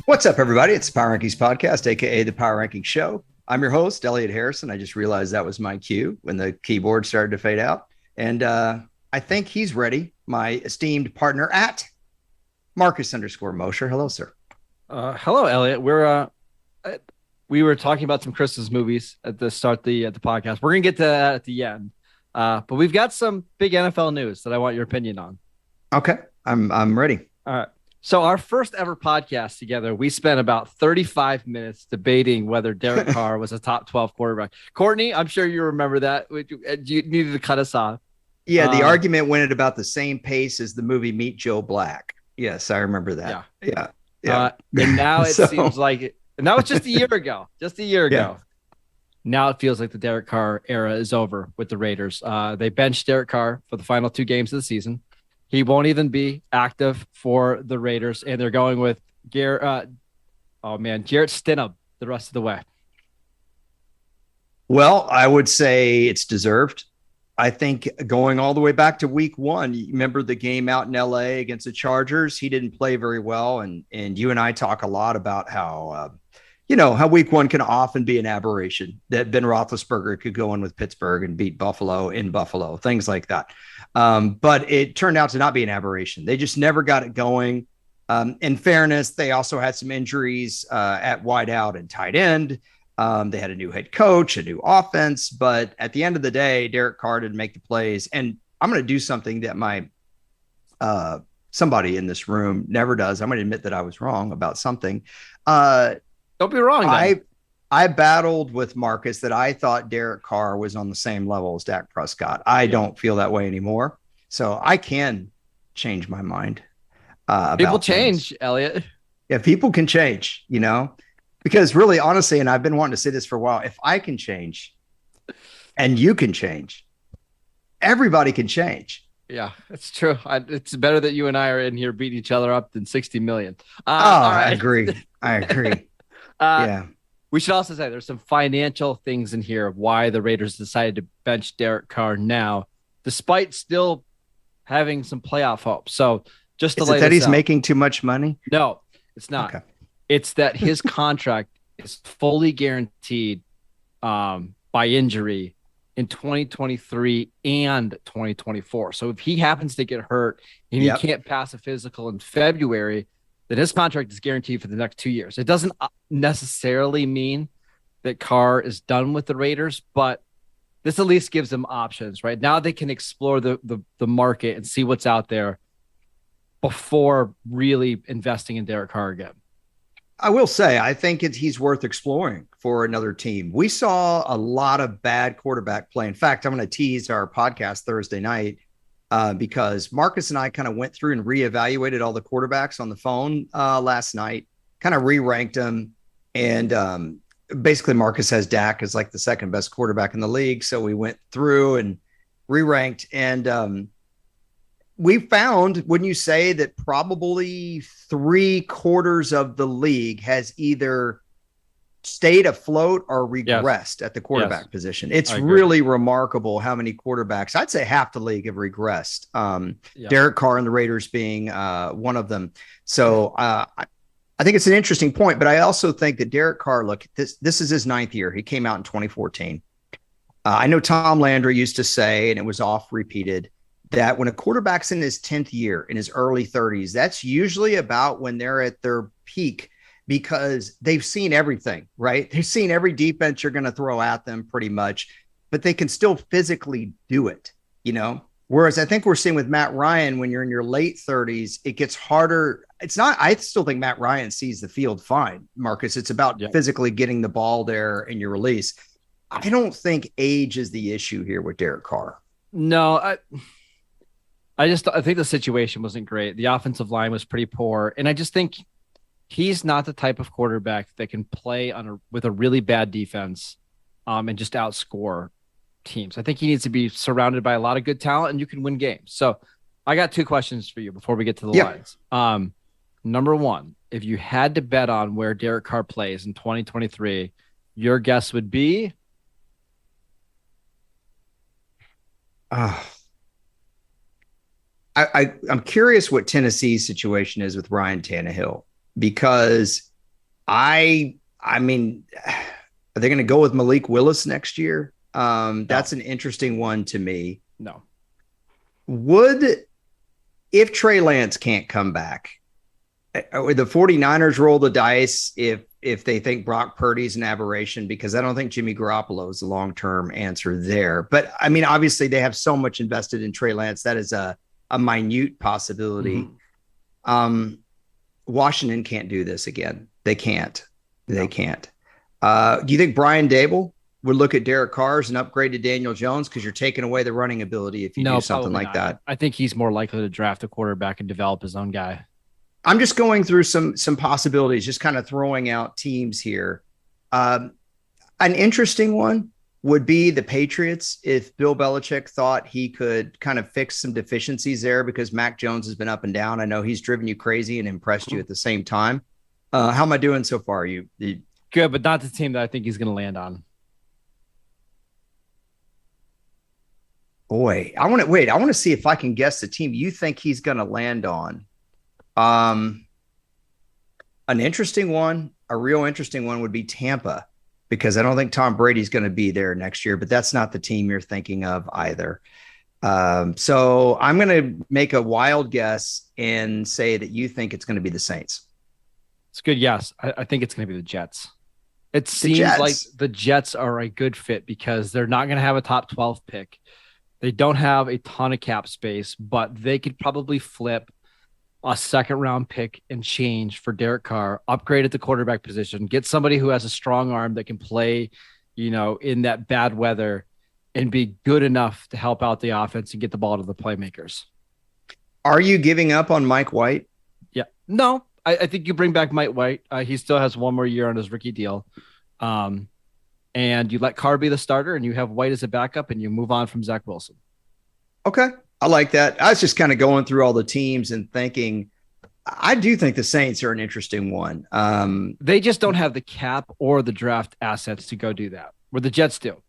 What's up, everybody? It's the Power Rankings Podcast, aka the Power Rankings Show. I'm your host, Elliot Harrison. I just realized that was my cue when the keyboard started to fade out. And I think he's ready. My esteemed partner at Marcus_Mosher. Hello, sir. Hello, Elliot. We were talking about some Christmas movies at the start of the podcast. We're gonna get to that at the end. But we've got some big NFL news that I want your opinion on. Okay, I'm ready. All right. So our first ever podcast together, we spent about 35 minutes debating whether Derek Carr was a top 12 quarterback. Courtney, I'm sure you remember that. You needed to cut us off. Yeah, the argument went at about the same pace as the movie Meet Joe Black. Yes, I remember that. Yeah. And now it seems like and that was just a year ago. Yeah. Now it feels like the Derek Carr era is over with the Raiders. They benched Derek Carr for the final 2 games of the season. He won't even be active for the Raiders, and they're going with Jarrett Stidham the rest of the way. Well, I would say it's deserved. I think going all the way back to week 1, you remember the game out in LA against the Chargers? He didn't play very well. And you and I talk a lot about how week 1 can often be an aberration, that Ben Roethlisberger could go in with Pittsburgh and beat Buffalo in Buffalo, things like that. But it turned out to not be an aberration. They just never got it going. In fairness, they also had some injuries at wideout and tight end. They had a new head coach, a new offense, but at the end of the day, Derek Carr didn't make the plays. And I'm going to do something that my somebody in this room never does. I'm going to admit that I was wrong about something. Don't be wrong. I battled with Marcus that I thought Derek Carr was on the same level as Dak Prescott. I don't feel that way anymore. So I can change my mind. People change, Elliot. Yeah, people can change, because really, honestly, and I've been wanting to say this for a while, if I can change and you can change, everybody can change. Yeah, it's true. It's better that you and I are in here beating each other up than 60 million. I agree. Yeah. We should also say there's some financial things in here of why the Raiders decided to bench Derek Carr now, despite still having some playoff hope. So just to lay that this he's out, making too much money? No, it's not. Okay. It's that his contract is fully guaranteed by injury in 2023 and 2024. So if he happens to get hurt and he can't pass a physical in February, then his contract is guaranteed for the next 2 years. It doesn't necessarily mean that Carr is done with the Raiders, but this at least gives them options, right? Now they can explore the market and see what's out there before really investing in Derek Carr again. I will say, I think he's worth exploring for another team. We saw a lot of bad quarterback play. In fact, I'm going to tease our podcast Thursday night because Marcus and I kind of went through and reevaluated all the quarterbacks on the phone last night, kind of re-ranked them. And basically Marcus has Dak as like the second best quarterback in the league. So we went through and re-ranked, and we found, wouldn't you say, that probably 3/4 of the league has either stayed afloat or regressed at the quarterback position. It's really remarkable how many quarterbacks, I'd say half the league, have regressed. Derek Carr and the Raiders being one of them. So I think it's an interesting point, but I also think that Derek Carr, look, this is his 9th year. He came out in 2014. I know Tom Landry used to say, and it was oft repeated, that when a quarterback's in his 10th year, in his early 30s, that's usually about when they're at their peak, because they've seen everything, right? They've seen every defense you're going to throw at them pretty much, but they can still physically do it, Whereas I think we're seeing with Matt Ryan, when you're in your late 30s, it gets harder. It's not, I still think Matt Ryan sees the field fine, Marcus. It's about physically getting the ball there in your release. I don't think age is the issue here with Derek Carr. No, I think the situation wasn't great. The offensive line was pretty poor. And I just think he's not the type of quarterback that can play with a really bad defense and just outscore teams. I think he needs to be surrounded by a lot of good talent, and you can win games. So I got 2 questions for you before we get to the lines. Number 1, if you had to bet on where Derek Carr plays in 2023, your guess would be? I'm curious what Tennessee's situation is with Ryan Tannehill, because I mean, are they going to go with Malik Willis next year? That's an interesting one to me. No. If Trey Lance can't come back, would the 49ers roll the dice if they think Brock Purdy's an aberration? Because I don't think Jimmy Garoppolo is the long-term answer there. But I mean, obviously they have so much invested in Trey Lance. That is a minute possibility. Washington can't do this again. They can't. They can't. Do you think Brian Dable would look at Derek Carr as an upgrade to Daniel Jones? Because you're taking away the running ability if you do something like that. I think he's more likely to draft a quarterback and develop his own guy. I'm just going through some possibilities, just kind of throwing out teams here. An interesting one would be the Patriots. If Bill Belichick thought he could kind of fix some deficiencies there, because Mac Jones has been up and down. I know he's driven you crazy and impressed you at the same time. How am I doing so far? You good, but not the team that I think he's going to land on. Boy, I want to see if I can guess the team you think he's going to land on. An interesting one, a real interesting one would be Tampa, because I don't think Tom Brady's going to be there next year, but that's not the team you're thinking of either. So I'm going to make a wild guess and say that you think it's going to be the Saints. It's good. Yes. I think it's going to be the Jets. It seems like the Jets are a good fit because they're not going to have a top 12 pick. They don't have a ton of cap space, but they could probably flip a second round pick and change for Derek Carr, upgrade at the quarterback position, get somebody who has a strong arm that can play, in that bad weather and be good enough to help out the offense and get the ball to the playmakers. Are you giving up on Mike White? Yeah, no, I think you bring back Mike White. He still has one more year on his rookie deal. And you let Carr be the starter and you have White as a backup and you move on from Zach Wilson. Okay. I like that. I was just kind of going through all the teams and thinking, I do think the Saints are an interesting one. They just don't have the cap or the draft assets to go do that, where the Jets do.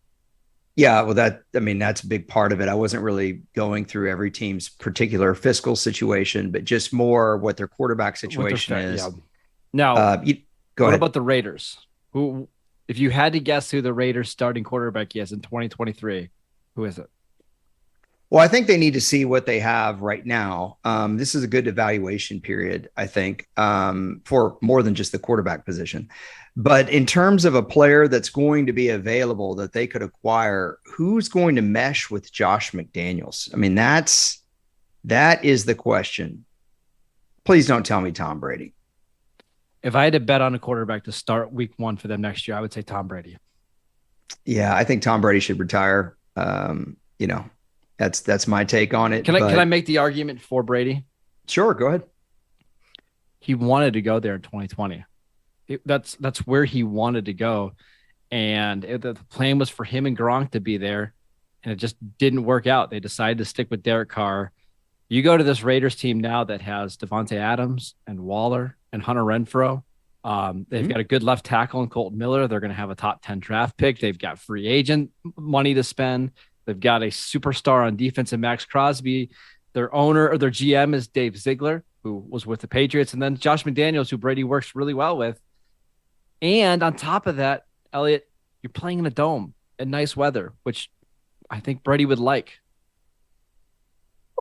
Yeah, well, that's a big part of it. I wasn't really going through every team's particular fiscal situation, but just more what their quarterback situation is. Yeah. Now, go ahead. About the Raiders? Who, if you had to guess who the Raiders starting quarterback is in 2023, who is it? Well, I think they need to see what they have right now. This is a good evaluation period, I think, for more than just the quarterback position. But in terms of a player that's going to be available that they could acquire, who's going to mesh with Josh McDaniels? I mean, that is the question. Please don't tell me Tom Brady. If I had to bet on a quarterback to start week 1 for them next year, I would say Tom Brady. Yeah, I think Tom Brady should retire. That's my take on it. Can I make the argument for Brady? Sure, go ahead. He wanted to go there in 2020. That's where he wanted to go, and the plan was for him and Gronk to be there, and it just didn't work out. They decided to stick with Derek Carr. You go to this Raiders team now that has Devontae Adams and Waller and Hunter Renfrow. They've got a good left tackle in Colton Miller. They're going to have a top 10 draft pick. They've got free agent money to spend. They've got a superstar on defense in Max Crosby. Their owner or their GM is Dave Ziegler, who was with the Patriots, and then Josh McDaniels, who Brady works really well with. And on top of that, Elliot, you're playing in a dome in nice weather, which I think Brady would like.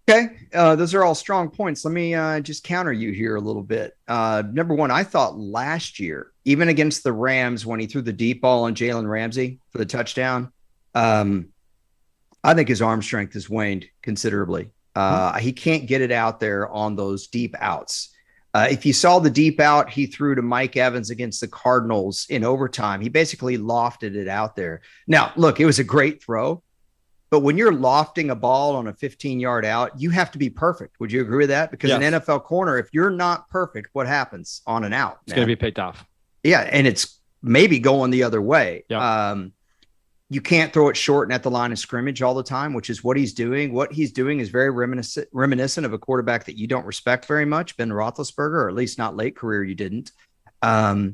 Okay. Those are all strong points. Let me just counter you here a little bit. Number one, I thought last year, even against the Rams, when he threw the deep ball on Jalen Ramsey for the touchdown, I think his arm strength has waned considerably. He can't get it out there on those deep outs. If you saw the deep out he threw to Mike Evans against the Cardinals in overtime, he basically lofted it out there. Now, look, it was a great throw, but when you're lofting a ball on a 15-yard out, you have to be perfect. Would you agree with that? Because an NFL corner, if you're not perfect, what happens on an out? It's going to be picked off. Yeah, and it's maybe going the other way. Yep. You can't throw it short and at the line of scrimmage all the time, which is what he's doing. What he's doing is very reminiscent of a quarterback that you don't respect very much, Ben Roethlisberger, or at least not late career you didn't. I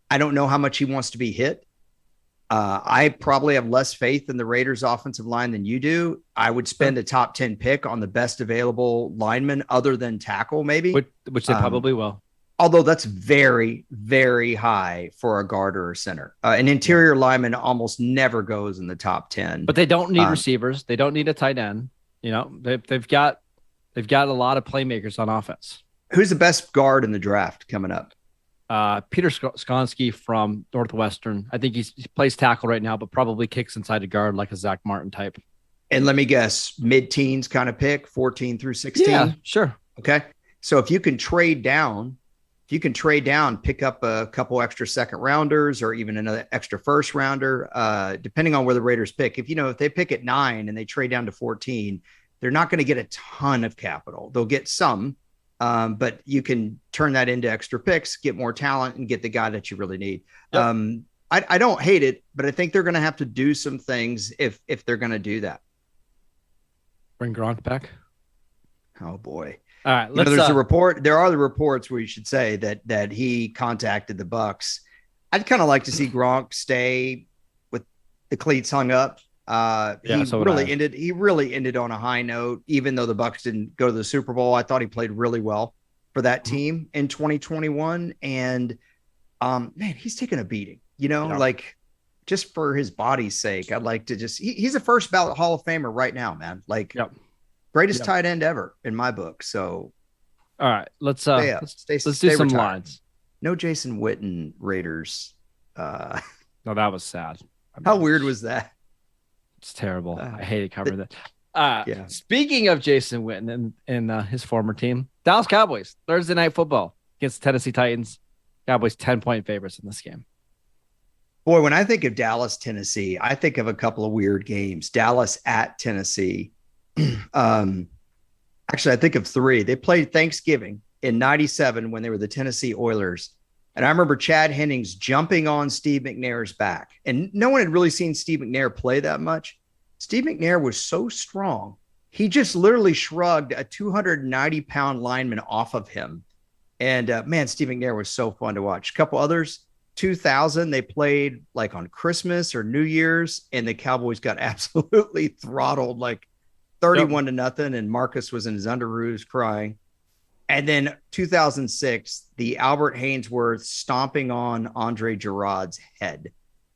don't know how much he wants to be hit. I probably have less faith in the Raiders offensive line than you do. I would spend a top 10 pick on the best available lineman other than tackle, maybe. Which they probably will. Although that's very, very high for a guard or a center. An interior lineman almost never goes in the top 10. But they don't need receivers. They don't need a tight end. They've got a lot of playmakers on offense. Who's the best guard in the draft coming up? Peter Skonski from Northwestern. I think he plays tackle right now, but probably kicks inside a guard like a Zach Martin type. And let me guess, mid-teens kind of pick, 14 through 16? Yeah, sure. Okay. So if you can trade down, pick up a couple extra second rounders or even another extra first rounder, depending on where the Raiders pick. If they pick at 9 and they trade down to 14, they're not going to get a ton of capital. They'll get some, but you can turn that into extra picks, get more talent, and get the guy that you really need. Yep. I don't hate it, but I think they're going to have to do some things if they're going to do that. Bring Gronk back. Oh boy. All right. There's a report. There are the reports where you should say that he contacted the Bucs. I'd kind of like to see Gronk stay with the cleats hung up. He really ended on a high note, even though the Bucs didn't go to the Super Bowl. I thought he played really well for that team in 2021. And man, he's taking a beating, like just for his body's sake. I'd like to he's a first ballot Hall of Famer right now, man. Like greatest tight end ever in my book. So all right, let's do some retired. lines. No Jason Witten Raiders. No, that was sad. How weird was that? It's terrible. I hated covering that. Speaking of Jason Witten and his former team, Dallas Cowboys, Thursday Night Football against Tennessee Titans. Cowboys 10-point favorites in this game. Boy, when I think of Dallas, Tennessee, I think of a couple of weird games. Dallas at Tennessee. Actually, I think of 3. They played Thanksgiving in 97 when they were the Tennessee Oilers. And I remember Chad Hennings jumping on Steve McNair's back. And no one had really seen Steve McNair play that much. Steve McNair was so strong. He just literally shrugged a 290-pound lineman off of him. And man, Steve McNair was so fun to watch. A couple others, 2000, they played like on Christmas or New Year's, and the Cowboys got absolutely throttled, like 31-0. And Marcus was in his underoos crying. And then 2006, the Albert Haynesworth stomping on Andre Girod's head.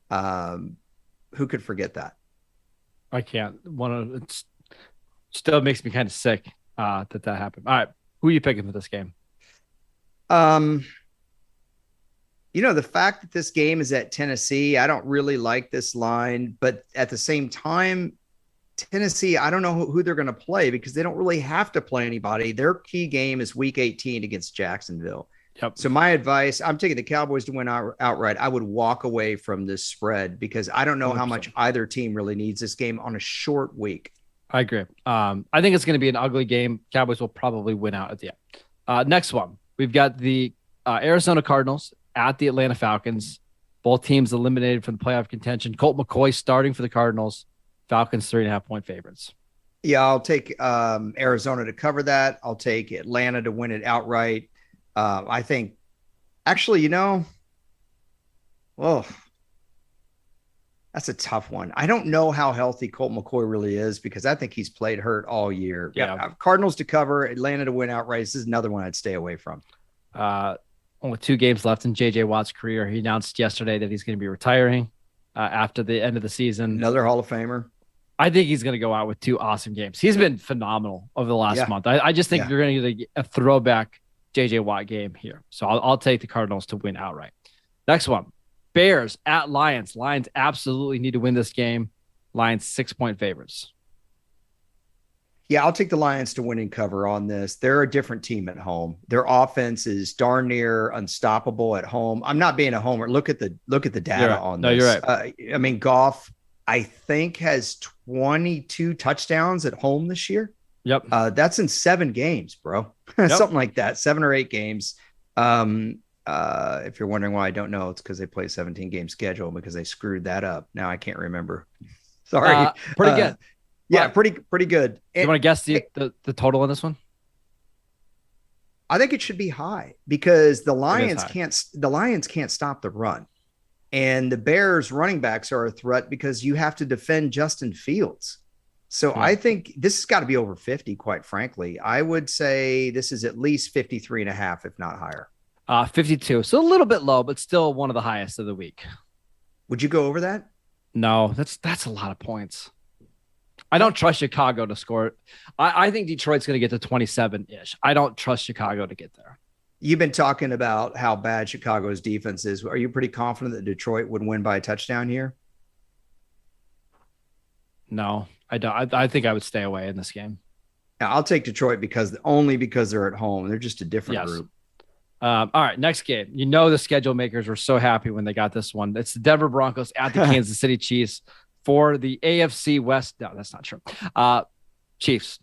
Who could forget that? I can't. It still makes me kind of sick that happened. All right, who are you picking for this game? The fact that this game is at Tennessee, I don't really like this line, but at the same time, Tennessee, I don't know who they're going to play because they don't really have to play anybody. Their key game is week 18 against Jacksonville. Yep. So my advice, I'm taking the Cowboys to win outright. I would walk away from this spread because I don't know 100%. How much either team really needs this game on a short week. I agree. I think it's going to be an ugly game. Cowboys will probably win out at the end. Next one, we've got the Arizona Cardinals at the Atlanta Falcons. Both teams eliminated from the playoff contention. Colt McCoy starting for the Cardinals. Falcons 3.5-point favorites. Yeah, I'll take Arizona to cover that. I'll take Atlanta to win it outright. I think, actually, that's a tough one. I don't know how healthy Colt McCoy really is because I think he's played hurt all year. Yeah. Cardinals to cover, Atlanta to win outright. This is another one I'd stay away from. Only 2 games left in J.J. Watt's career. He announced yesterday that he's going to be retiring after the end of the season. Another Hall of Famer. I think he's going to go out with 2 awesome games. He's been phenomenal over the last month. I just think you're going to get a throwback J.J. Watt game here. So I'll take the Cardinals to win outright. Next one, Bears at Lions. Lions absolutely need to win this game. Lions 6-point favorites. Yeah, I'll take the Lions to win and cover on this. They're a different team at home. Their offense is darn near unstoppable at home. I'm not being a homer. Look at the data on this. No, you're right. Goff, I think, has 22 touchdowns at home this year. Yep. That's in 7 games, bro. Something like that. 7 or 8 games. If you're wondering why I don't know, it's because they play a 17-game schedule because they screwed that up. Now I can't remember. Sorry. Pretty good. Yeah, pretty good. You want to guess the total on this one? I think it should be high because the Lions can't stop the run. And the Bears running backs are a threat because you have to defend Justin Fields. So I think this has got to be over 50, quite frankly. I would say this is at least 53.5, if not higher. 52. So a little bit low, but still one of the highest of the week. Would you go over that? No, that's a lot of points. I don't trust Chicago to score. I think Detroit's going to get to 27-ish. I don't trust Chicago to get there. You've been talking about how bad Chicago's defense is. Are you pretty confident that Detroit would win by a touchdown here? No, I don't. I think I would stay away in this game. Yeah, I'll take Detroit only because they're at home. They're just a different group. All right, next game. You know the schedule makers were so happy when they got this one. It's the Denver Broncos at the Kansas City Chiefs for the AFC West. No, that's not true. Chiefs,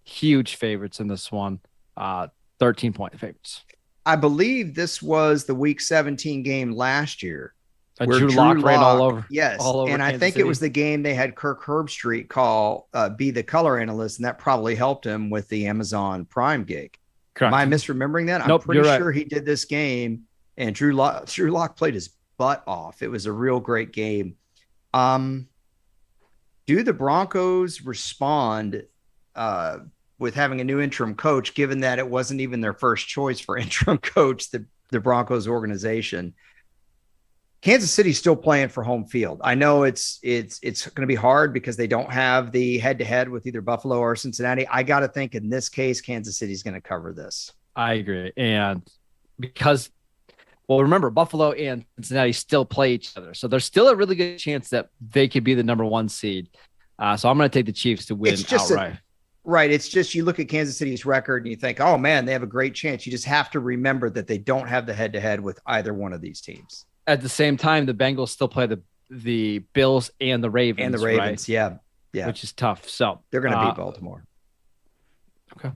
huge favorites in this one. 13-point favorites. I believe this was the Week 17 game last year. Drew Lock ran all over. Yes, all over and I think it was the game they had Kirk Herbstreit be the color analyst, and that probably helped him with the Amazon Prime gig. Correct. Am I misremembering that? Nope, I'm pretty sure he did this game, and Drew Lock played his butt off. It was a real great game. Do the Broncos respond with having a new interim coach, given that it wasn't even their first choice for interim coach, the Broncos organization? Kansas City's still playing for home field. I know it's going to be hard because they don't have the head-to-head with either Buffalo or Cincinnati. I got to think in this case, Kansas City's going to cover this. I agree. And because, well, remember, Buffalo and Cincinnati still play each other. So there's still a really good chance that they could be the number one seed. So I'm going to take the Chiefs to win outright. Right. It's just you look at Kansas City's record and you think, oh, man, they have a great chance. You just have to remember that they don't have the head-to-head with either one of these teams. At the same time, the Bengals still play the Bills and the Ravens. Right? Yeah. Which is tough. So they're going to beat Baltimore. Okay.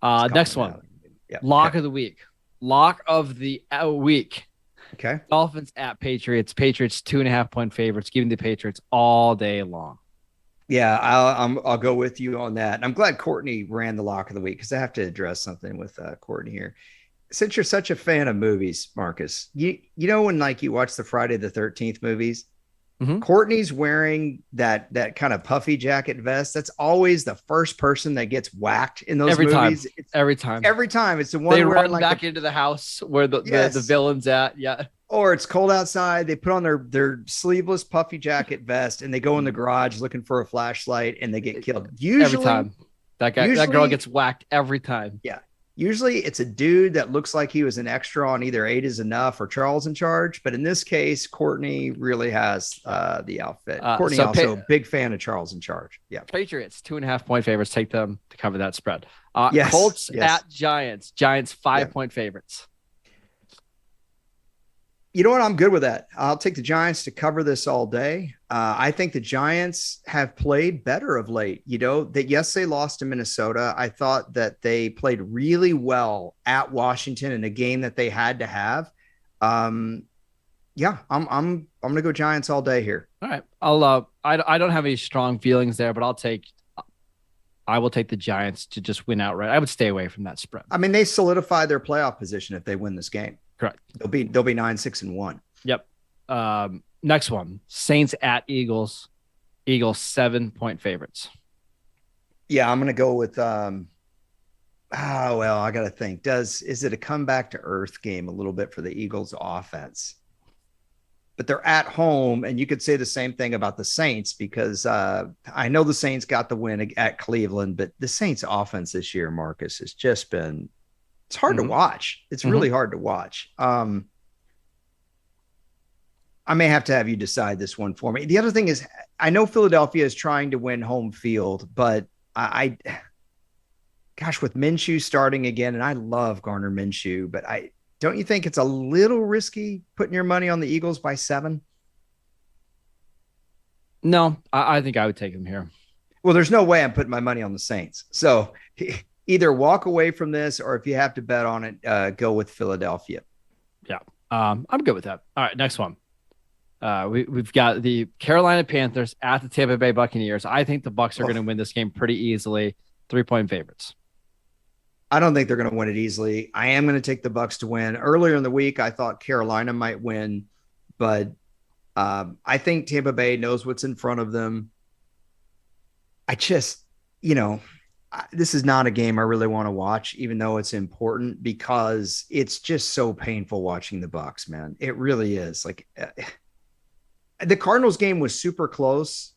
Next one. Yeah. Lock of the week. Lock of the week. Okay. Dolphins at Patriots. Patriots 2.5-point favorites, giving the Patriots all day long. Yeah, I'll go with you on that. And I'm glad Courtney ran the lock of the week because I have to address something with Courtney here. Since you're such a fan of movies, Marcus, you know when like you watch the Friday the 13th movies, Courtney's wearing that kind of puffy jacket vest. That's always the first person that gets whacked in those movies. Every time. It's the one they run like back into the house where the villain's at. Yeah. Or it's cold outside. They put on their sleeveless puffy jacket vest and they go in the garage looking for a flashlight and they get killed. Usually, every time that girl gets whacked every time. Yeah. Usually it's a dude that looks like he was an extra on either 8 is Enough or Charles in Charge. But in this case, Courtney really has the outfit. Courtney also a big fan of Charles in Charge. Yeah. Patriots 2.5-point favorites. Take them to cover that spread. Colts at Giants. Giants 5-point favorites. You know what? I'm good with that. I'll take the Giants to cover this all day. I think the Giants have played better of late. You know, yes, they lost to Minnesota. I thought that they played really well at Washington in a game that they had to have. I'm going to go Giants all day here. All right. I don't have any strong feelings there, but I will take the Giants to just win outright. I would stay away from that spread. I mean, they solidify their playoff position if they win this game. Correct. They'll be 9-6-1. Yep. Next one, Saints at Eagles. Eagles 7-point favorites. Yeah, I'm going to go with. I got to think. Is it a comeback to earth game a little bit for the Eagles offense? But they're at home, and you could say the same thing about the Saints because I know the Saints got the win at Cleveland, but the Saints offense this year, Marcus, has just been. It's hard to watch. It's really hard to watch. I may have to have you decide this one for me. The other thing is, I know Philadelphia is trying to win home field, but with Minshew starting again, and I love Gardner Minshew, but don't you think it's a little risky putting your money on the Eagles by 7? No, I think I would take him here. Well, there's no way I'm putting my money on the Saints. So either walk away from this, or if you have to bet on it, go with Philadelphia. Yeah, I'm good with that. All right, next one. We've got the Carolina Panthers at the Tampa Bay Buccaneers. I think the Bucs are going to win this game pretty easily. 3-point favorites. I don't think they're going to win it easily. I am going to take the Bucs to win. Earlier in the week, I thought Carolina might win, but I think Tampa Bay knows what's in front of them. this is not a game I really want to watch, even though it's important, because it's just so painful watching the Bucs, man. It really is. Like the Cardinals game was super close.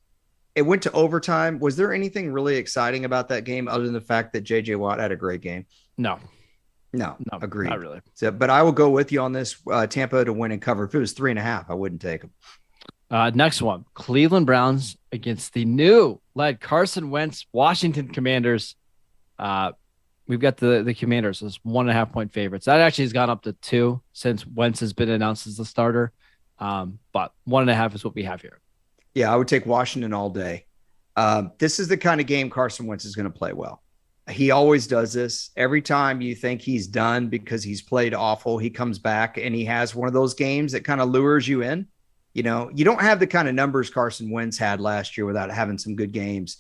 It went to overtime. Was there anything really exciting about that game other than the fact that JJ Watt had a great game? No, Agreed. Not really. So, but I will go with you on this. Tampa to win and cover. If it was 3.5, I wouldn't take them. Next one, Cleveland Browns against the new led Carson Wentz Washington Commanders. We've got the Commanders as 1.5 point favorites. That actually has gone up to 2 since Wentz has been announced as the starter. But 1.5 is what we have here. Yeah, I would take Washington all day. This is the kind of game Carson Wentz is going to play well. He always does this. Every time you think he's done because he's played awful, he comes back and he has one of those games that kind of lures you in. You know, you don't have the kind of numbers Carson Wentz had last year without having some good games.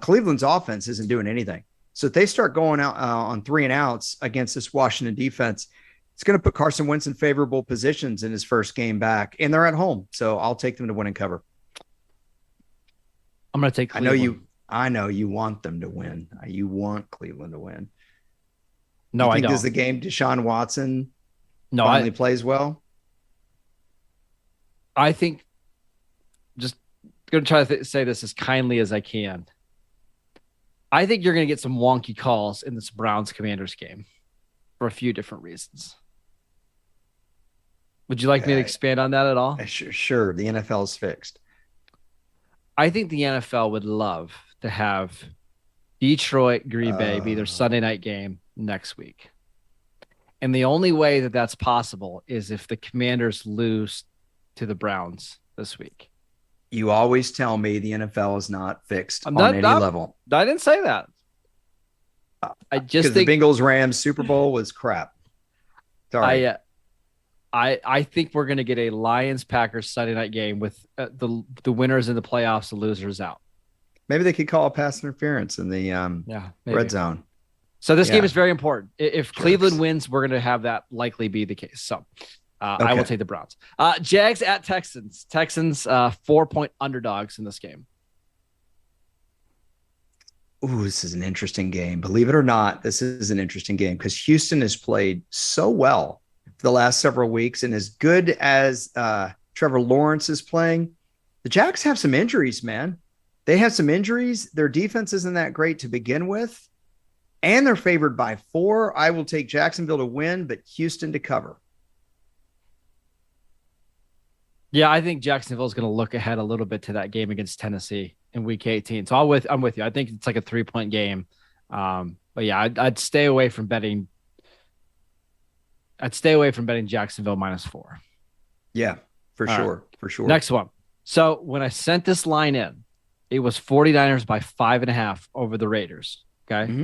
Cleveland's offense isn't doing anything. So if they start going out on 3 and outs against this Washington defense, it's going to put Carson Wentz in favorable positions in his first game back, and they're at home. So I'll take them to win and cover. I'm going to take Cleveland. I know you want them to win. You want Cleveland to win. No, I don't. This is the game Deshaun Watson finally plays well? I think, just going to try to say this as kindly as I can. I think you're going to get some wonky calls in this Browns-Commanders game for a few different reasons. Would you like me to expand on that at all? Sure. The NFL is fixed. I think the NFL would love to have Detroit, Green Bay be their Sunday night game next week. And the only way that that's possible is if the Commanders lose to the Browns this week. You always tell me the NFL is not fixed on any level. I didn't say that. I just think the Bengals Rams Super Bowl was crap. Sorry. I think we're going to get a Lions Packers Sunday night game with the winners in the playoffs, the losers out. Maybe they could call a pass interference in the red zone. So this game is very important. If Cleveland wins, we're going to have that likely be the case. So okay. I will take the Browns. Jags at Texans. Texans 4-point underdogs in this game. Ooh, this is an interesting game. Believe it or not, this is an interesting game because Houston has played so well for the last several weeks, and as good as Trevor Lawrence is playing, the Jags have some injuries, man. They have some injuries. Their defense isn't that great to begin with, and they're favored by 4. I will take Jacksonville to win, but Houston to cover. Yeah, I think Jacksonville is going to look ahead a little bit to that game against Tennessee in Week 18. So I'm with you. I think it's like a 3-point game. But yeah, I'd stay away from betting. I'd stay away from betting Jacksonville -4. Yeah, for sure. Next one. So when I sent this line in, it was 49ers by 5.5 over the Raiders. Okay. Mm-hmm.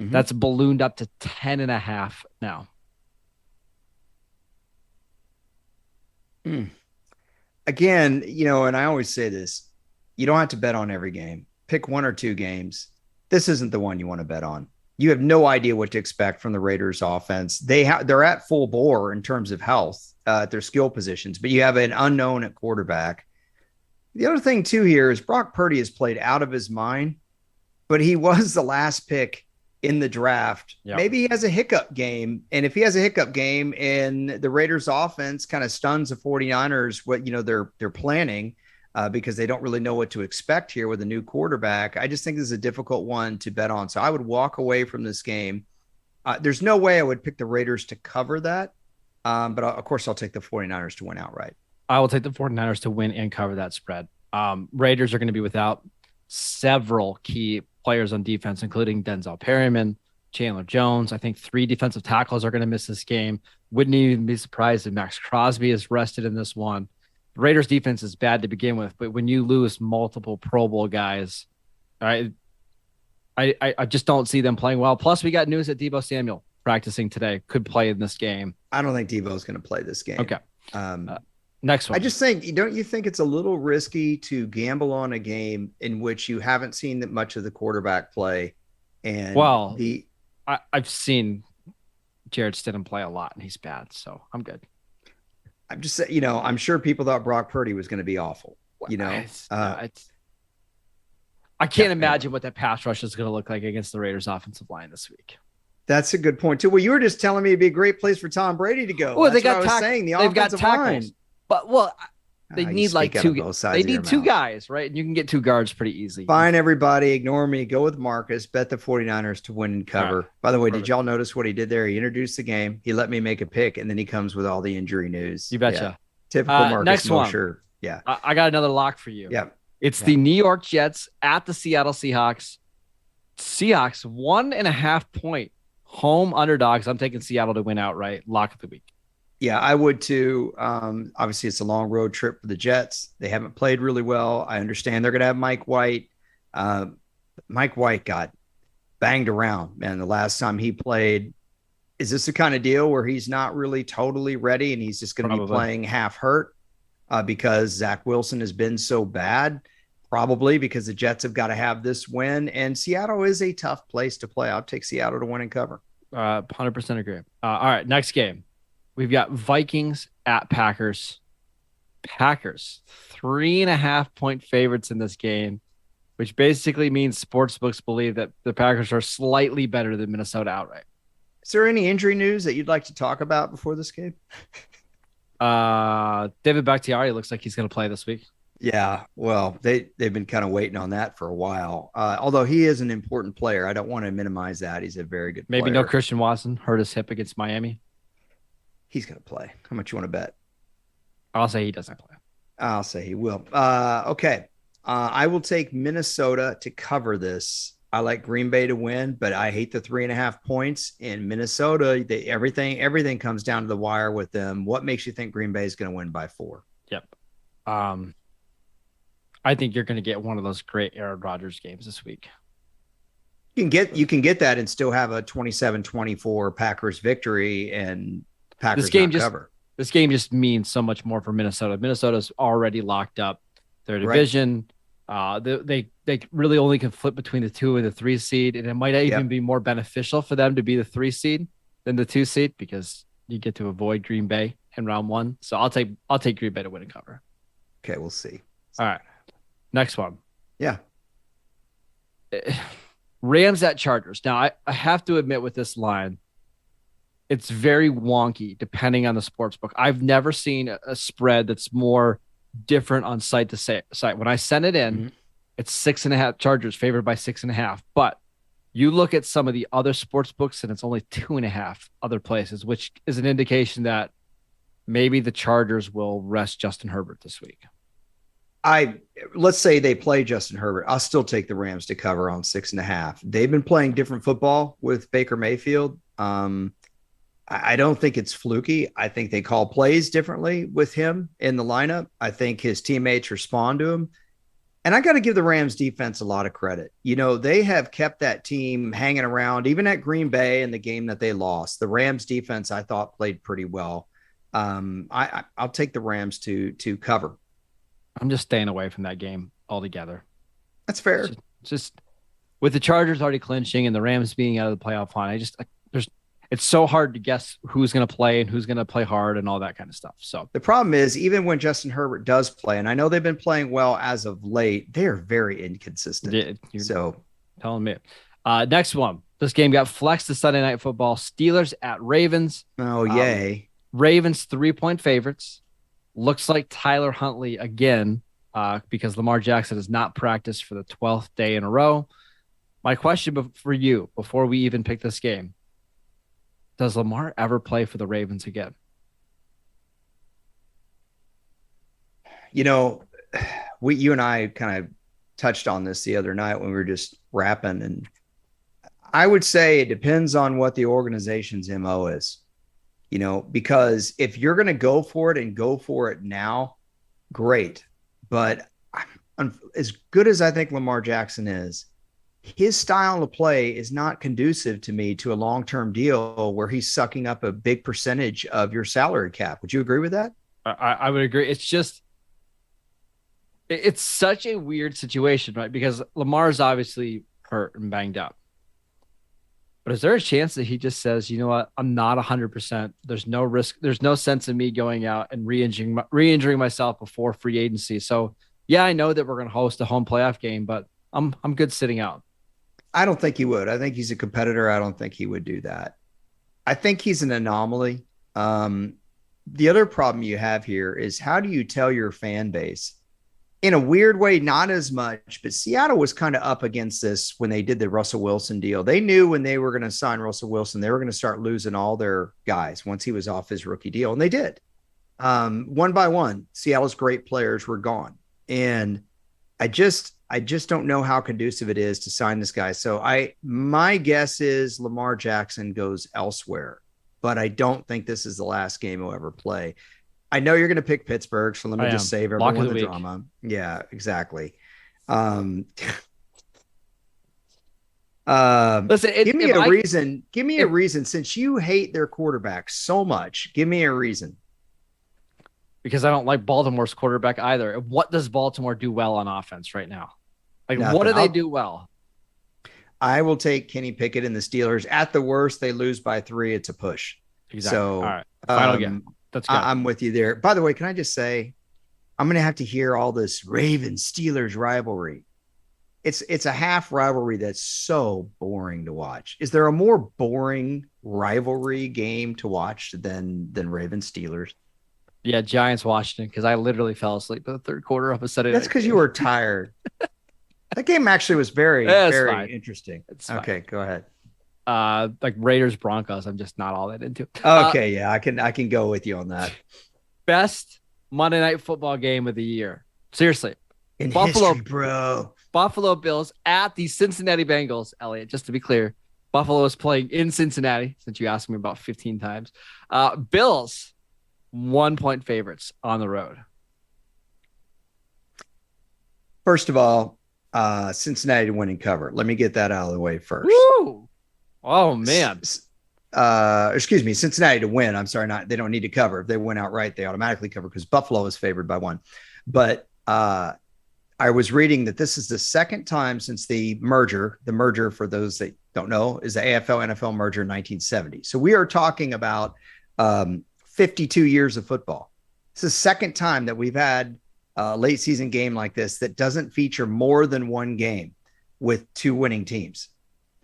Mm-hmm. That's ballooned up to 10.5 now. Again, and I always say this, you don't have to bet on every game. Pick 1 or 2 games. This isn't the one you want to bet on. You have no idea what to expect from the Raiders offense. They're at full bore in terms of health at their skill positions, but you have an unknown at quarterback. The other thing too here is Brock Purdy has played out of his mind, but he was the last pick in the draft. Yep. Maybe he has a hiccup game. And if he has a hiccup game and the Raiders offense kind of stuns the 49ers, what, they're planning because they don't really know what to expect here with a new quarterback. I just think this is a difficult one to bet on. So I would walk away from this game. There's no way I would pick the Raiders to cover that. But of course I'll take the 49ers to win outright. I will take the 49ers to win and cover that spread. Raiders are going to be without several key players on defense, including Denzel Perryman, Chandler Jones. I think 3 defensive tackles are going to miss this game. Wouldn't even be surprised if Max Crosby is rested in this one. The Raiders defense is bad to begin with, but when you lose multiple Pro Bowl guys, I just don't see them playing well. Plus, we got news that Deebo Samuel practicing today could play in this game. I don't think Deebo is going to play this game. Okay. Next one. I just think, don't you think it's a little risky to gamble on a game in which you haven't seen that much of the quarterback play? And I've seen Jared Stidham play a lot and he's bad, so I'm good. I'm just saying, I'm sure people thought Brock Purdy was going to be awful. I can't imagine what that pass rush is going to look like against the Raiders offensive line this week. That's a good point too. Well, you were just telling me it'd be a great place for Tom Brady to go. Well, That's what I was saying. They've got tackles, but they need like two. They need two guys, right? And you can get two guards pretty easily. Fine, everybody, ignore me. Go with Marcus. Bet the 49ers to win and cover. Right. By the way, did y'all notice what he did there? He introduced the game. He let me make a pick, and then he comes with all the injury news. You betcha. Yeah. Typical Marcus. Next Mosher. One. Yeah. I got another lock for you. Yeah. It's the New York Jets at the Seattle Seahawks. Seahawks 1.5 point home underdogs. I'm taking Seattle to win outright. Lock of the week. Yeah, I would too. Obviously, it's a long road trip for the Jets. They haven't played really well. I understand they're going to have Mike White. Mike White got banged around, man, the last time he played. Is this the kind of deal where he's not really totally ready and he's just going to be playing half hurt because Zach Wilson has been so bad? Probably because the Jets have got to have this win, and Seattle is a tough place to play. I'll take Seattle to win and cover. 100% agree. All right, next game. We've got Vikings at Packers. Packers, 3.5 point favorites in this game, which basically means sportsbooks believe that the Packers are slightly better than Minnesota outright. Is there any injury news that you'd like to talk about before this game? David Bakhtiari looks like he's going to play this week. Yeah, well, they've been kind of waiting on that for a while. Although he is an important player. I don't want to minimize that. He's a very good player. Maybe no Christian Watson hurt his hip against Miami. He's going to play. How much you want to bet? I'll say he doesn't play. I'll say he will. Okay. I will take Minnesota to cover this. I like Green Bay to win, but I hate the 3.5 points in Minnesota. Everything comes down to the wire with them. What makes you think Green Bay is going to win by 4? Yep. I think you're going to get one of those great Aaron Rodgers games this week. You can get that and still have a 27-24 Packers victory and Packers cover. This game just means so much more for Minnesota. Minnesota's already locked up their division. Right. They really only can flip between the 2 and the 3 seed, and it might even be more beneficial for them to be the 3 seed than the 2 seed because you get to avoid Green Bay in round 1. So I'll take Green Bay to win and cover. Okay, we'll see. All right. Next one. Yeah. Rams at Chargers. Now, I have to admit with this line, it's very wonky depending on the sports book. I've never seen a spread that's more different on site to site. When I send it in, it's 6.5 Chargers favored by 6.5. But you look at some of the other sports books and it's only 2.5 other places, which is an indication that maybe the Chargers will rest Justin Herbert this week. Let's say they play Justin Herbert. I'll still take the Rams to cover on 6.5. They've been playing different football with Baker Mayfield. I don't think it's fluky. I think they call plays differently with him in the lineup. I think his teammates respond to him. And I got to give the Rams defense a lot of credit. You know, they have kept that team hanging around, even at Green Bay in the game that they lost. The Rams defense, I thought, played pretty well. I'll take the Rams to cover. I'm just staying away from that game altogether. That's fair. Just with the Chargers already clinching and the Rams being out of the playoff line, it's so hard to guess who's going to play and who's going to play hard and all that kind of stuff. So the problem is, even when Justin Herbert does play, and I know they've been playing well as of late, they are very inconsistent. So telling me. Next one. This game got flexed to Sunday Night Football. Steelers at Ravens. Oh, yay. Ravens 3-point favorites. Looks like Tyler Huntley again because Lamar Jackson has not practiced for the 12th day in a row. My question for you before we even pick this game, does Lamar ever play for the Ravens again? You know, you and I kind of touched on this the other night when we were just rapping, and I would say it depends on what the organization's MO is. You know, because if you're going to go for it and go for it now, great. But as good as I think Lamar Jackson is, his style of play is not conducive to me to a long-term deal where he's sucking up a big percentage of your salary cap. Would you agree with that? I would agree. It's just, it's such a weird situation, right? Because Lamar's obviously hurt and banged up. But is there a chance that he just says, you know what, I'm not 100%. There's no risk. There's no sense in me going out and re-injuring myself before free agency. So, yeah, I know that we're going to host a home playoff game, but I'm good sitting out. I don't think he would. I think he's a competitor. I don't think he would do that. I think he's an anomaly. The other problem you have here is how do you tell your fan base in a weird way, not as much, but Seattle was kind of up against this when they did the Russell Wilson deal. They knew when they were going to sign Russell Wilson, they were going to start losing all their guys once he was off his rookie deal. And they did. One by one, Seattle's great players were gone. And I just don't know how conducive it is to sign this guy. So my guess is Lamar Jackson goes elsewhere, but I don't think this is the last game he'll ever play. I know you're going to pick Pittsburgh, so let me just save everyone the drama. Yeah, exactly. Listen, give me a reason. Give me a reason. Since you hate their quarterback so much, give me a reason. Because I don't like Baltimore's quarterback either. What does Baltimore do well on offense right now? Like, Nothing. What do they do well? I will take Kenny Pickett and the Steelers. At the worst, they lose by 3. It's a push. Exactly. So, all right. Final game. That's good. I'm with you there. By the way, can I just say, I'm going to have to hear all this Ravens-Steelers rivalry. It's a half rivalry that's so boring to watch. Is there a more boring rivalry game to watch than Ravens-Steelers? Yeah, Giants-Washington, because I literally fell asleep in the third quarter of a Saturday. That's because you were tired. That game actually was very interesting. Okay, go ahead. Like Raiders-Broncos, I'm just not all that into. Okay, yeah, I can go with you on that. Best Monday Night Football game of the year. Seriously. In history, bro. Buffalo Bills at the Cincinnati Bengals. Elliot, just to be clear, Buffalo is playing in Cincinnati, since you asked me about 15 times. Bills, 1-point favorites on the road. First of all, Cincinnati to win and cover. Let me get that out of the way first. Woo! Oh, man. Excuse me, Cincinnati to win. I'm sorry, they don't need to cover. If they win outright, they automatically cover because Buffalo is favored by 1. But I was reading that this is the second time since the merger. The merger, for those that don't know, is the AFL-NFL merger in 1970. So we are talking about 52 years of football. It's the second time that we've had a late season game like this that doesn't feature more than one game with 2 winning teams.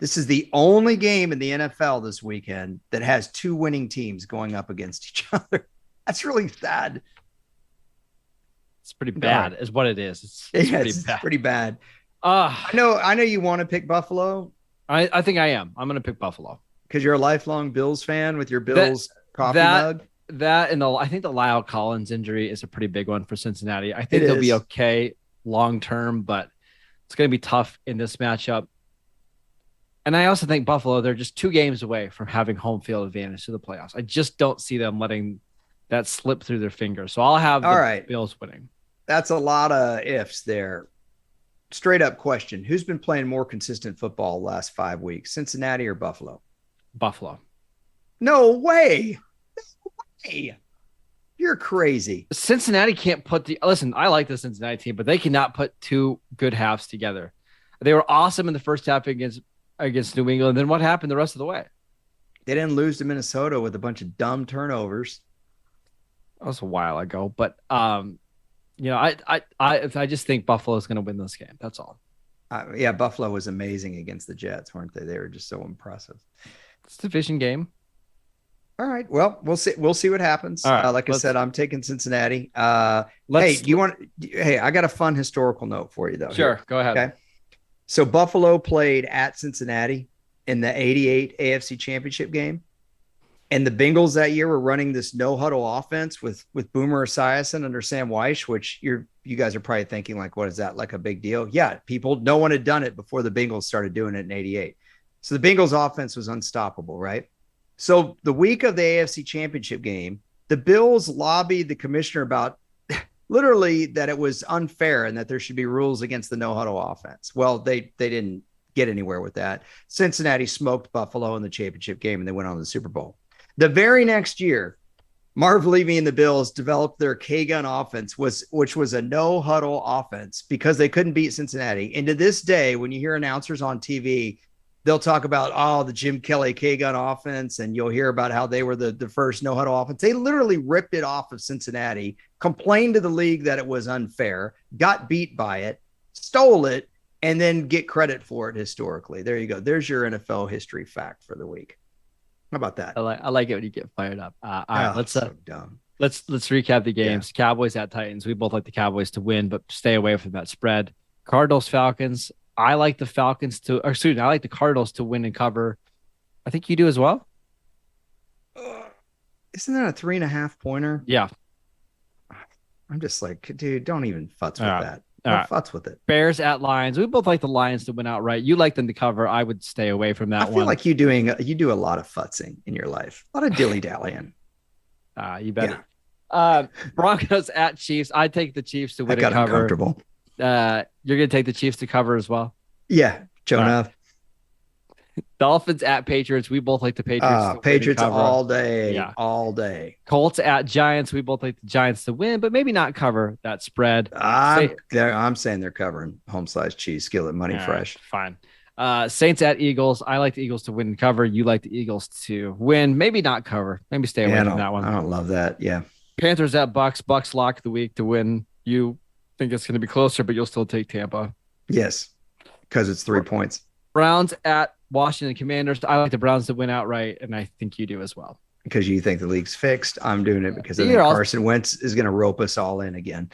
This is the only game in the NFL this weekend that has 2 winning teams going up against each other. That's really sad. It's pretty bad is what it is. It's pretty bad. I know you want to pick Buffalo. I think I am. I'm going to pick Buffalo. Because you're a lifelong Bills fan with your Bills coffee mug. That and I think the Lyle Collins injury is a pretty big one for Cincinnati. I think they'll be okay long term, but it's going to be tough in this matchup. And I also think Buffalo, they're just 2 games away from having home field advantage to the playoffs. I just don't see them letting that slip through their fingers. So I'll have the Bills winning. That's a lot of ifs there. Straight up question. Who's been playing more consistent football the last 5 weeks, Cincinnati or Buffalo? Buffalo. No way. Hey, you're crazy. Cincinnati can't put listen, I like the Cincinnati team, but they cannot put 2 good halves together. They were awesome in the first half against New England. Then what happened the rest of the way? They didn't lose to Minnesota with a bunch of dumb turnovers. That was a while ago, but I just think Buffalo is going to win this game. That's all. Yeah, Buffalo was amazing against the Jets, weren't they? They were just so impressive. It's a division game. All right. Well, we'll see. We'll see what happens. Right, like I said, I'm taking Cincinnati. I got a fun historical note for you, though. Sure. Go ahead. Okay. So Buffalo played at Cincinnati in the 88 AFC Championship game. And the Bengals that year were running this no-huddle offense with Boomer Esiason under Sam Weish, which you guys are probably thinking, like, what is that, like a big deal? Yeah, no one had done it before the Bengals started doing it in 88. So the Bengals offense was unstoppable, right? So the week of the AFC Championship game, the Bills lobbied the commissioner about literally that it was unfair and that there should be rules against the no-huddle offense. Well, they didn't get anywhere with that. Cincinnati smoked Buffalo in the championship game, and they went on to the Super Bowl. The very next year, Marv Levy and the Bills developed their K-gun offense, which was a no-huddle offense because they couldn't beat Cincinnati. And to this day, when you hear announcers on TV, they'll talk about, the Jim Kelly K-gun offense, and you'll hear about how they were the first no-huddle offense. They literally ripped it off of Cincinnati, complained to the league that it was unfair, got beat by it, stole it, and then get credit for it historically. There you go. There's your NFL history fact for the week. How about that? I like it when you get fired up. All right, let's so dumb. Let's recap the games. Yeah. Cowboys at Titans. We both like the Cowboys to win, but stay away from that spread. Cardinals Falcons. I like the Falcons to, or excuse me, I like the Cardinals to win and cover. I think you do as well. Isn't that a 3.5 pointer? Yeah. I'm just like, dude, don't even futz with that. Futz with it. Bears at Lions. We both like the Lions to win outright. You like them to cover. I would stay away from that one. I feel like you do a lot of futzing in your life. A lot of dilly-dallying. You better. Yeah. Broncos at Chiefs. I take the Chiefs to win and cover. Uncomfortable. You're going to take the Chiefs to cover as well? Yeah, sure enough. Dolphins at Patriots. We both like the Patriots. Patriots all day. Yeah. All day. Colts at Giants. We both like the Giants to win, but maybe not cover that spread. I'm saying they're covering home slice cheese, skillet, money fresh. Fine. Saints at Eagles. I like the Eagles to win and cover. You like the Eagles to win, maybe not cover. Maybe stay away from that one. I don't love that. Yeah. Panthers at Bucks. Bucks lock the week to win. You think it's going to be closer, but you'll still take Tampa. Yes, because it's 3 points. Browns at Washington Commanders. I like the Browns to win outright, and I think you do as well. Because you think the league's fixed. I'm doing it because I think Carson Wentz is going to rope us all in again.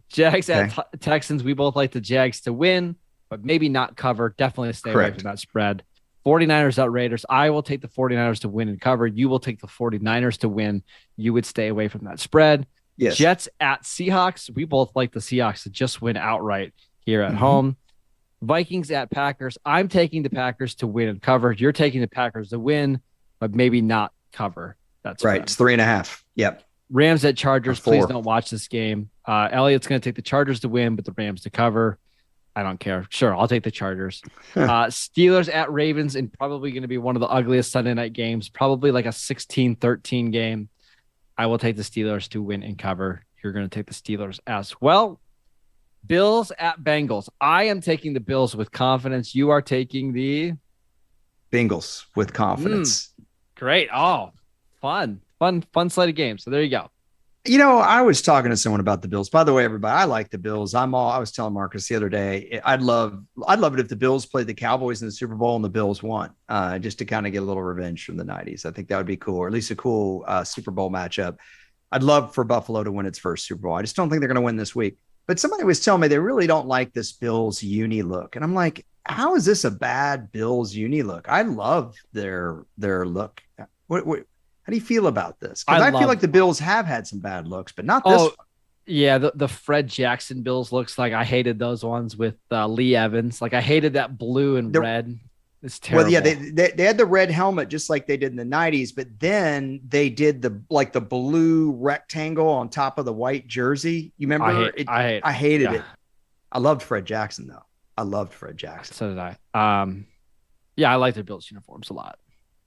Jags at Texans. We both like the Jags to win, but maybe not cover. Definitely stay away from that spread. 49ers at Raiders. I will take the 49ers to win and cover. You will take the 49ers to win. You would stay away from that spread. Yes. Jets at Seahawks. We both like the Seahawks to just win outright here at home. Vikings at Packers. I'm taking the Packers to win and cover. You're taking the Packers to win, but maybe not cover. That's right. It's 3.5. Yep. Rams at Chargers. Please don't watch this game. Elliot's going to take the Chargers to win, but the Rams to cover. I don't care. Sure, I'll take the Chargers. Steelers at Ravens, and probably going to be one of the ugliest Sunday night games. Probably like a 16-13 game. I will take the Steelers to win and cover. You're going to take the Steelers as well. Bills at Bengals. I am taking the Bills with confidence. You are taking the Bengals with confidence. Great. Oh, fun slate of games. So there you go. You know, I was talking to someone about the Bills. By the way, everybody, I like the Bills. I was telling Marcus the other day, I'd love it if the Bills played the Cowboys in the Super Bowl and the Bills won, just to kind of get a little revenge from the 90s. I think that would be cool, or at least a cool Super Bowl matchup. I'd love for Buffalo to win its first Super Bowl. I just don't think they're going to win this week. But somebody was telling me they really don't like this Bills uni look. And I'm like, how is this a bad Bills uni look? I love their look. What how do you feel about this? Because I feel like the Bills have had some bad looks, but not this one. Yeah, the Fred Jackson Bills looks like I hated those ones with Lee Evans. Like I hated that blue and red. It's terrible. Well, yeah, they had the red helmet just like they did in the 90s, but then they did the blue rectangle on top of the white jersey. You remember? I hated it. I loved Fred Jackson though. I loved Fred Jackson. So did I. Yeah, I like their Bills uniforms a lot.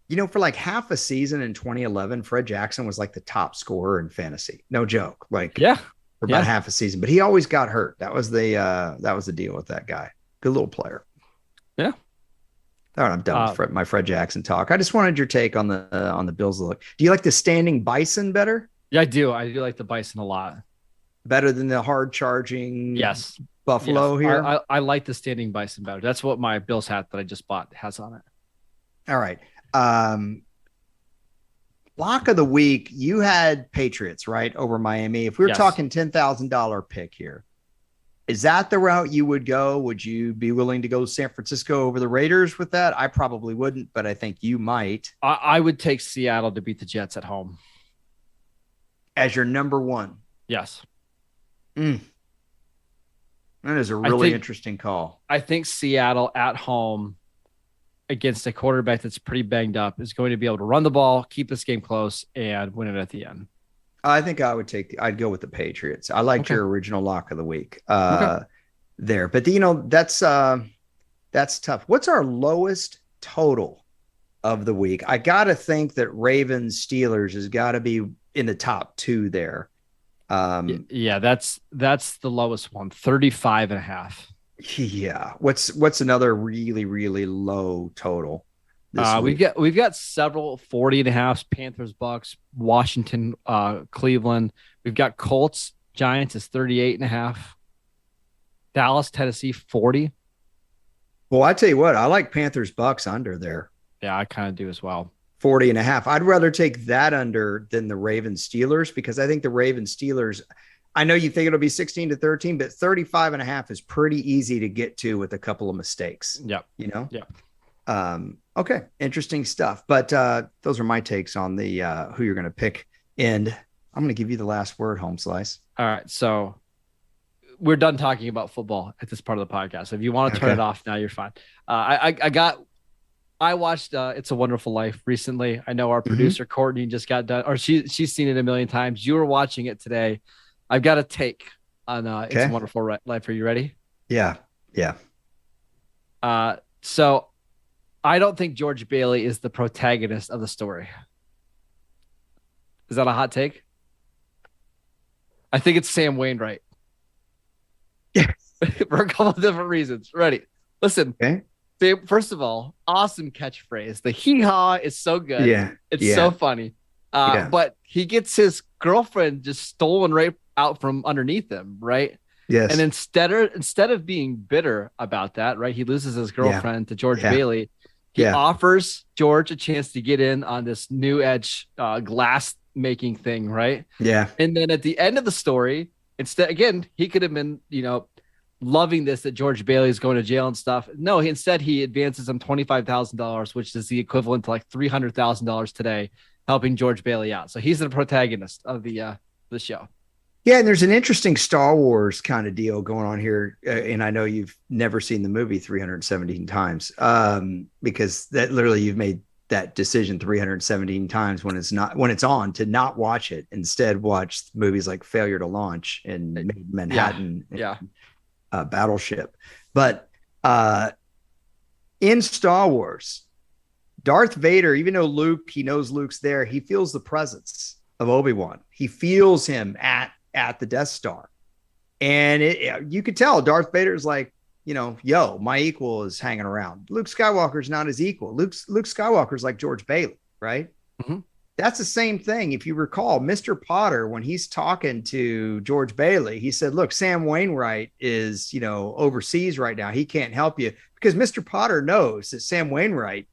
You know, for like half a season in 2011, Fred Jackson was like the top scorer in fantasy. No joke. Like, for about half a season, but he always got hurt. That was the deal with that guy. Good little player. Yeah. All right, I'm done with my Fred Jackson talk. I just wanted your take on the Bills look. Do you like the standing bison better? Yeah, I do. I do like the bison a lot. Better than the hard charging Buffalo here? I like the standing bison better. That's what my Bills hat that I just bought has on it. All right. Lock of the week, you had Patriots, right, over Miami. If we were talking $10,000 pick here, is that the route you would go? Would you be willing to go San Francisco over the Raiders with that? I probably wouldn't, but I think you might. I would take Seattle to beat the Jets at home. As your number one? Yes. That is a really interesting call. I think Seattle at home against a quarterback that's pretty banged up is going to be able to run the ball, keep this game close, and win it at the end. I think I'd go with the Patriots. I liked your original lock of the week there, but that's tough. What's our lowest total of the week? I got to think that Ravens Steelers has got to be in the top two there. Yeah, that's the lowest one, 35.5. Yeah. What's another really, really low total? We've got several 40.5s, Panthers, Bucks, Washington, Cleveland. We've got Colts, Giants is 38.5. Dallas, Tennessee, 40. Well, I tell you what, I like Panthers Bucks under there. Yeah, I kind of do as well. 40.5. I'd rather take that under than the Ravens Steelers, because I think the Ravens Steelers, I know you think it'll be 16-13, but 35.5 is pretty easy to get to with a couple of mistakes. Yep. You know? Yeah. Okay. Interesting stuff. But those are my takes on the who you're going to pick. And I'm going to give you the last word, Home Slice. All right. So we're done talking about football at this part of the podcast. If you want to turn it off now, you're fine. I watched It's a Wonderful Life recently. I know our producer Courtney just got done, or she's seen it a million times. You were watching it today. I've got a take on It's a Wonderful Life. Are you ready? Yeah. Yeah. So I don't think George Bailey is the protagonist of the story. Is that a hot take? I think it's Sam Wainwright. Yeah. For a couple of different reasons. Ready? Listen. Okay. First of all, awesome catchphrase. The hee-haw is so good. Yeah. It's so funny. But he gets his girlfriend just stolen right out from underneath him, right? Yes. And instead of being bitter about that, right, he loses his girlfriend to George Bailey. He offers George a chance to get in on this new edge glass making thing, right? Yeah. And then at the end of the story, instead, again, he could have been, loving this, that George Bailey is going to jail and stuff. No, instead he advances him $25,000, which is the equivalent to like $300,000 today, helping George Bailey out. So he's the protagonist of the show. Yeah, and there's an interesting Star Wars kind of deal going on here, and I know you've never seen the movie 317 times, because that literally you've made that decision 317 times when it's on to not watch it. Instead, watch movies like Failure to Launch and Manhattan. Yeah. Battleship. But in Star Wars, Darth Vader, even though he knows Luke's there, he feels the presence of Obi-Wan. He feels him at the Death Star. And you could tell Darth Vader's like, yo, my equal is hanging around. Luke Skywalker's not his equal. Luke Skywalker's like George Bailey, right? Mm-hmm. That's the same thing. If you recall, Mr. Potter, when he's talking to George Bailey, he said, look, Sam Wainwright is, overseas right now. He can't help you, because Mr. Potter knows that Sam Wainwright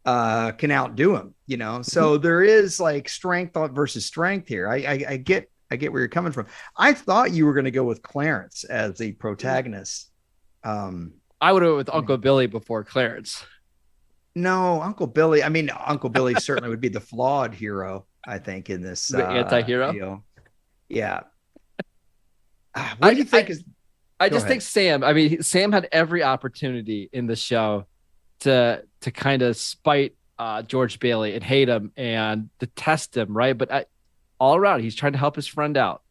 can outdo him, So there is like strength versus strength here. I get where you're coming from. I thought you were going to go with Clarence as the protagonist. I would have went with Uncle Billy before Clarence. No, Uncle Billy. I mean, Uncle Billy certainly would be the flawed hero, I think, in this. The anti-hero? Yeah. What do you think I just think Sam, I mean, Sam had every opportunity in the show to kind of spite George Bailey and hate him and detest him, right? But all around, he's trying to help his friend out.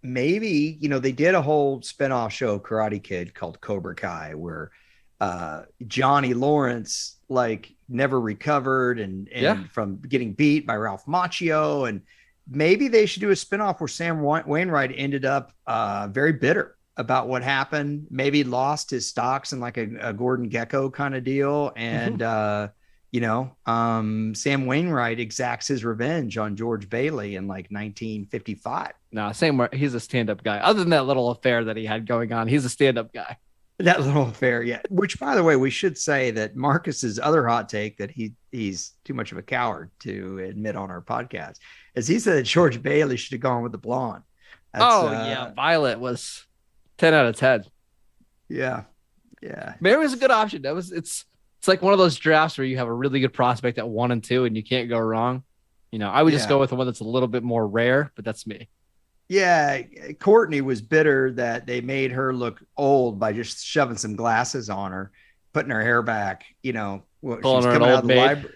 Maybe, they did a whole spinoff show, Karate Kid, called Cobra Kai, where Johnny Lawrence never recovered and from getting beat by Ralph Macchio. And maybe they should do a spinoff where Sam Wainwright ended up very bitter about what happened, maybe lost his stocks in like a Gordon Gekko kind of deal. And, Sam Wainwright exacts his revenge on George Bailey in like 1955. No, he's a stand-up guy. Other than that little affair that he had going on, he's a stand-up guy. That little affair, yeah. Which, by the way, we should say that Marcus's other hot take that he's too much of a coward to admit on our podcast is he said that George Bailey should have gone with the blonde. Violet was 10 out of 10. Yeah. Mary was a good option. It's like one of those drafts where you have a really good prospect at 1 and 2 and you can't go wrong. I would just go with the one that's a little bit more rare, but that's me. Yeah, Courtney was bitter that they made her look old by just shoving some glasses on her, putting her hair back, she was coming out of the library.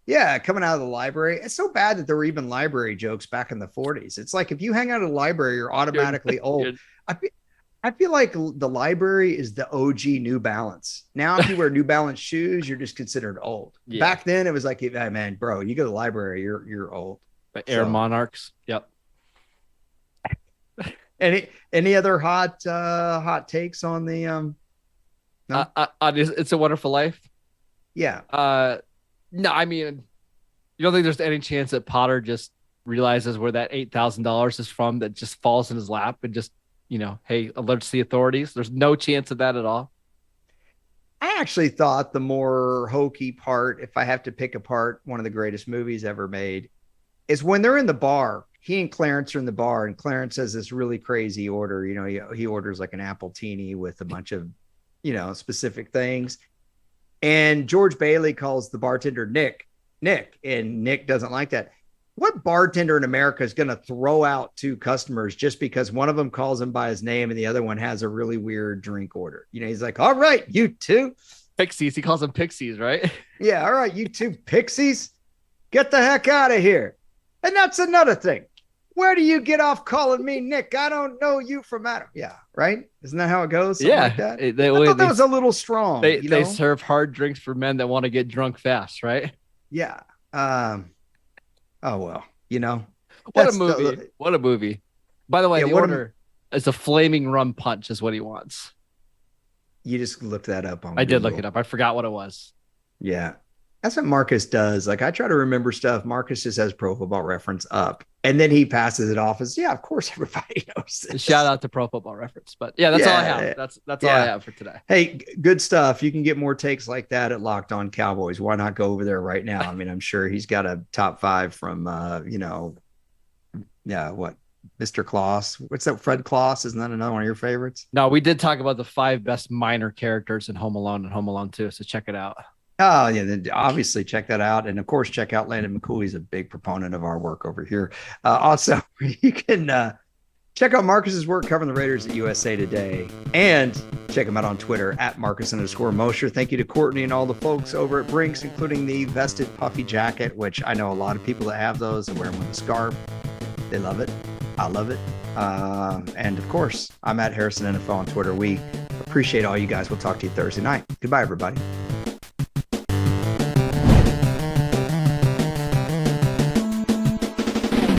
Yeah, coming out of the library. It's so bad that there were even library jokes back in the 40s. It's like if you hang out at a library, you're automatically old. I feel like the library is the OG New Balance. Now, if you wear New Balance shoes, you're just considered old. Yeah. Back then, it was like, hey, man, bro, you go to the library, you're old. Air Monarchs. Yep. Any other hot takes on the no? It's a Wonderful Life? Yeah. No, I mean, you don't think there's any chance that Potter just realizes where that $8,000 is from, that just falls in his lap and just, hey, alerts the authorities? There's no chance of that at all. I actually thought the more hokey part, if I have to pick apart one of the greatest movies ever made, is when they're in the bar. He and Clarence are in the bar, and Clarence has this really crazy order. You know, he orders like an appletini with a bunch of, specific things. And George Bailey calls the bartender Nick, and Nick doesn't like that. What bartender in America is going to throw out two customers just because one of them calls him by his name and the other one has a really weird drink order? He's like, all right, you two pixies. He calls them pixies, right? Yeah. All right, you two pixies, get the heck out of here. And that's another thing. Where do you get off calling me Nick? I don't know you from Adam. Yeah. Right. Isn't that how it goes? Something like that? I thought that was a little strong. They serve hard drinks for men that want to get drunk fast. Right. Yeah. Oh, well, what a movie. What a movie. By the way, the order is a flaming rum punch is what he wants. You just looked that up on I Google. Did look it up. I forgot what it was. Yeah. That's what Marcus does. Like, I try to remember stuff. Marcus just has Pro Football Reference up, and then he passes it off as, yeah, of course everybody knows this. Shout out to Pro Football Reference. But yeah, that's all I have. That's all I have for today. Hey, good stuff. You can get more takes like that at Locked On Cowboys. Why not go over there right now? I mean, I'm sure he's got a top 5 from, Mr. Kloss. What's that? Fred Kloss? Isn't that another one of your favorites? No, we did talk about the 5 best minor characters in Home Alone and Home Alone 2. So check it out. Oh, yeah, then obviously check that out. And of course, check out Landon McCool. He's a big proponent of our work over here. Also, you can check out Marcus's work covering the Raiders at USA Today, and check him out on Twitter at Marcus_Mosher. Thank you to Courtney and all the folks over at Brinks, including the vested puffy jacket, which I know a lot of people that have those and wear them with a scarf. They love it. I love it. And of course, I'm at Harrison NFL on Twitter. We appreciate all you guys. We'll talk to you Thursday night. Goodbye, everybody.